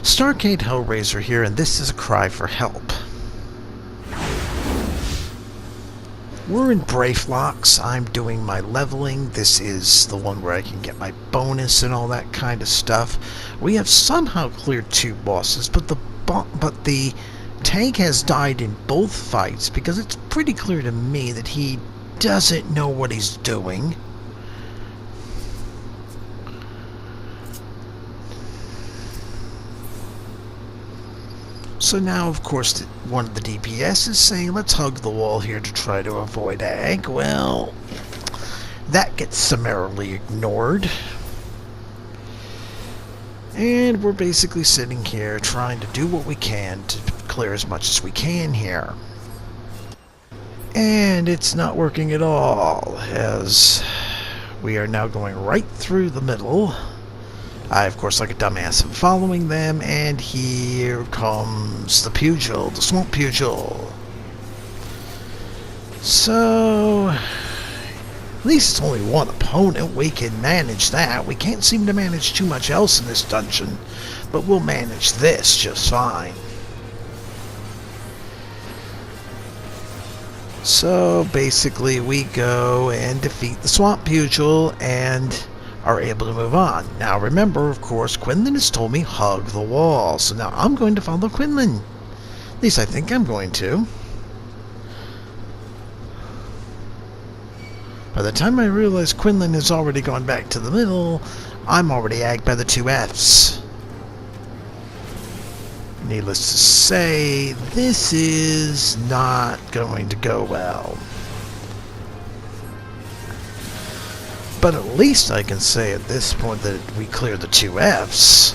Starcade Hellraiser here, and this is a cry for help. We're in Brayflox. I'm doing my leveling. This is the one where I can get my bonus and all that kind of stuff. We have somehow cleared 2 bosses, but the tank has died in both fights because it's pretty clear to me that he doesn't know what he's doing. So now, of course, one of the DPS is saying, let's hug the wall here to try to avoid ag. Well, that gets summarily ignored. And we're basically sitting here trying to do what we can to clear as much as we can here. And it's not working at all, as we are now going right through the middle. I, of course, like a dumbass, am following them, and here comes the Pugil, the Swamp Pugil. So, at least it's only one opponent. We can manage that. We can't seem to manage too much else in this dungeon, but we'll manage this just fine. So, basically, we go and defeat the Swamp Pugil, and are able to move on. Now remember, of course, Quinlan has told me hug the wall, so now I'm going to follow Quinlan. At least I think I'm going to. By the time I realize Quinlan has already gone back to the middle, I'm already agged by the 2 Fs. Needless to say, this is not going to go well. But at least I can say at this point that we cleared the 2 Fs.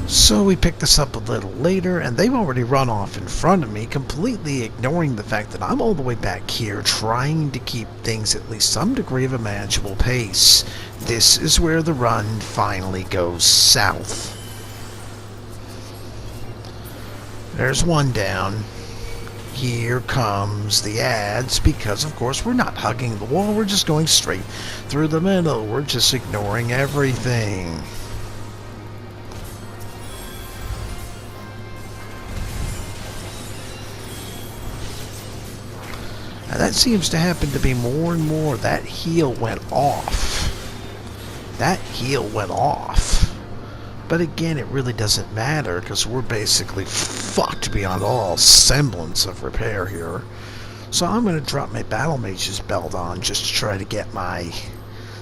So we pick this up a little later, and they've already run off in front of me, completely ignoring the fact that I'm all the way back here trying to keep things at least some degree of a manageable pace. This is where the run finally goes south. There's one down. Here comes the ads, because of course we're not hugging the wall, we're just going straight through the middle. We're just ignoring everything. Now that seems to happen to be more and more. That heal went off. That heal went off. But again, it really doesn't matter, because we're basically fucked beyond all semblance of repair here. So I'm going to drop my Battle Mage's belt on just to try to get my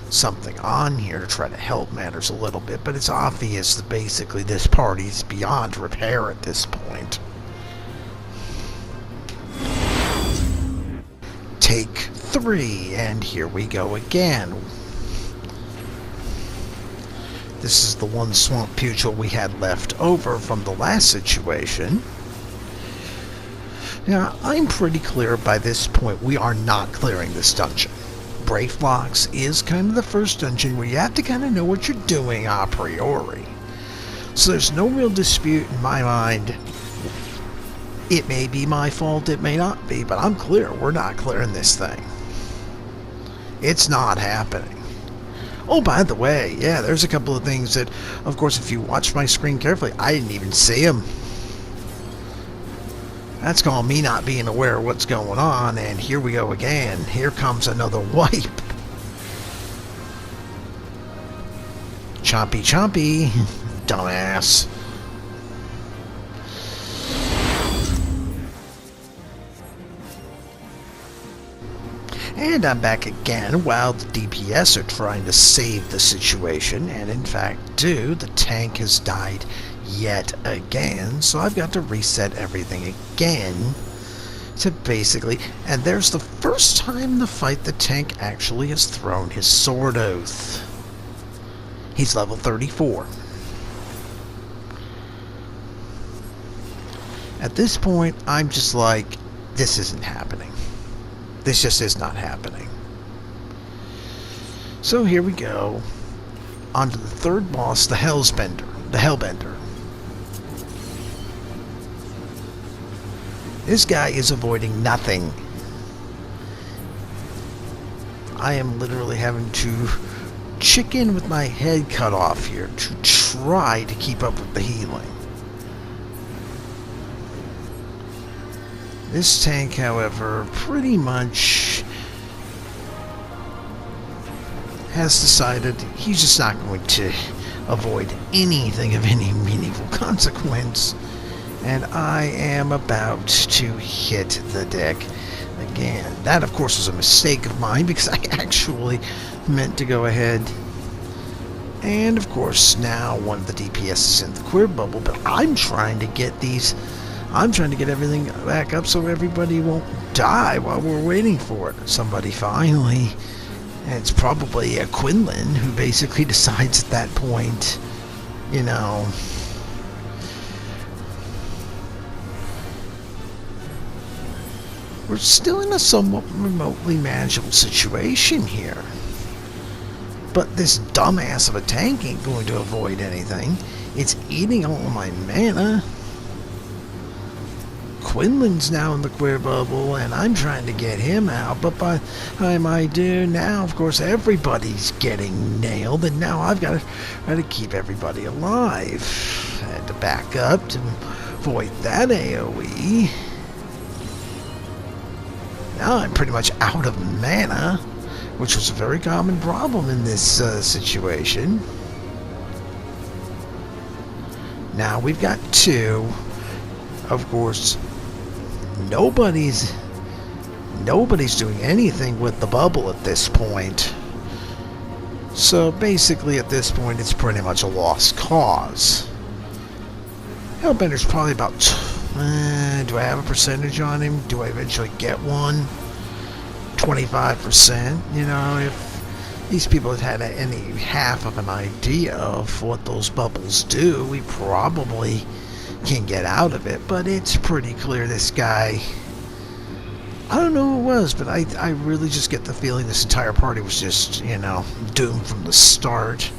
something on here to try to help matters a little bit. But it's obvious that basically this party's beyond repair at this point. Take 3, and here we go again. This is the one Swamp Pugil we had left over from the last situation. Now, I'm pretty clear by this point we are not clearing this dungeon. Brayflox is kind of the first dungeon where you have to kind of know what you're doing a priori. So there's no real dispute in my mind. It may be my fault, it may not be, but I'm clear. We're not clearing this thing. It's not happening. Oh, by the way, yeah, there's a couple of things that, of course, if you watch my screen carefully, I didn't even see them. That's called me not being aware of what's going on, and here we go again. Here comes another wipe. Chompy chompy, dumbass. And I'm back again while the DPS are trying to save the situation, and in fact the tank has died yet again, so I've got to reset everything again to basically, and there's the first time in the fight the tank actually has thrown his sword oath. He's level 34. At this point, I'm just like, this isn't happening. This just is not happening. So here we go. On to the third boss, the Hellbender. This guy is avoiding nothing. I am literally having to chicken with my head cut off here to try to keep up with the healing. This tank, however, pretty much has decided he's just not going to avoid anything of any meaningful consequence. And I am about to hit the deck again. That, of course, was a mistake of mine because I actually meant to go ahead. And, of course, now one of the DPS is in the queer bubble, but I'm trying to get everything back up so everybody won't die while we're waiting for it. Somebody finally, and it's probably a Quinlan who basically decides at that point, you know, we're still in a somewhat remotely manageable situation here. But this dumbass of a tank ain't going to avoid anything. It's eating all my mana. Quinlan's now in the queer bubble, and I'm trying to get him out. But by the time I do, now, of course, everybody's getting nailed, and now I've got to try to keep everybody alive. I had to back up to avoid that AoE. Now I'm pretty much out of mana, which was a very common problem in this situation. Now we've got two. Of course, nobody's doing anything with the bubble at this point. So basically at this point it's pretty much a lost cause. Hellbender's probably about... do I have a percentage on him? Do I eventually get one? 25%. You know, if these people had any half of an idea of what those bubbles do, we probably can get out of it. But it's pretty clear this guy... I don't know who it was, but I really just get the feeling this entire party was just, you know, doomed from the start.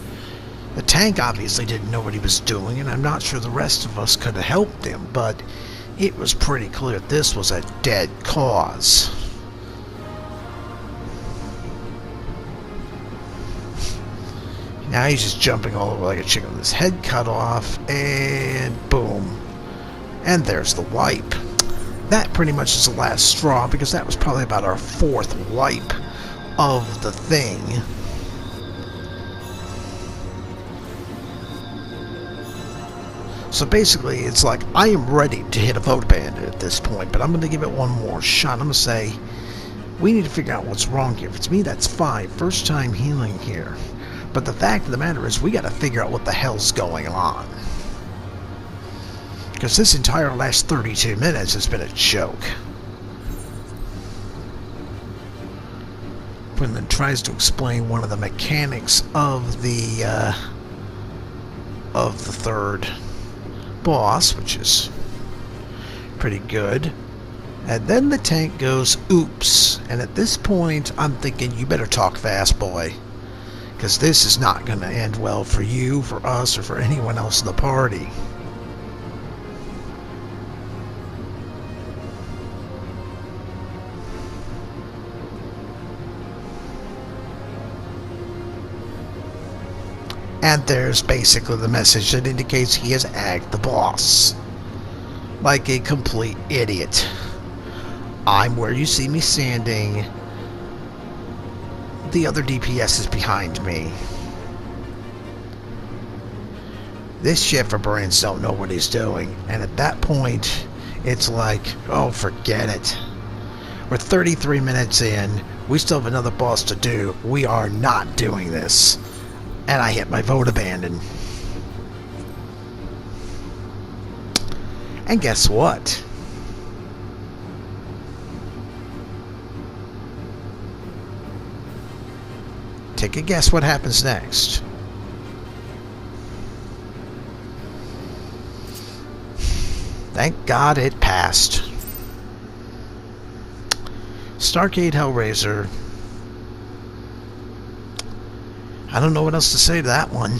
The tank obviously didn't know what he was doing, and I'm not sure the rest of us could have helped him, but it was pretty clear this was a dead cause. Now he's just jumping all over like a chicken with his head cut off, and boom. And there's the wipe. That pretty much is the last straw, because that was probably about our fourth wipe of the thing. So basically, it's like, I am ready to hit a vote bandit at this point, but I'm going to give it one more shot. I'm going to say, we need to figure out what's wrong here. If it's me, that's fine. First time healing here. But the fact of the matter is, we got to figure out what the hell's going on. Because this entire last 32 minutes has been a joke. Quinlan tries to explain one of the mechanics of the third boss, which is pretty good. And then the tank goes, oops. And at this point, I'm thinking, you better talk fast, boy. Because this is not going to end well for you, for us, or for anyone else in the party. And there's basically the message that indicates he has agged the boss. Like a complete idiot. I'm where you see me standing. The other DPS is behind me. This shit for brains don't know what he's doing. And at that point, it's like, oh, forget it. We're 33 minutes in. We still have another boss to do. We are not doing this. And I hit my vote abandon. And guess what? Take a guess what happens next. Thank God it passed. Starcade Hellraiser. I don't know what else to say to that one.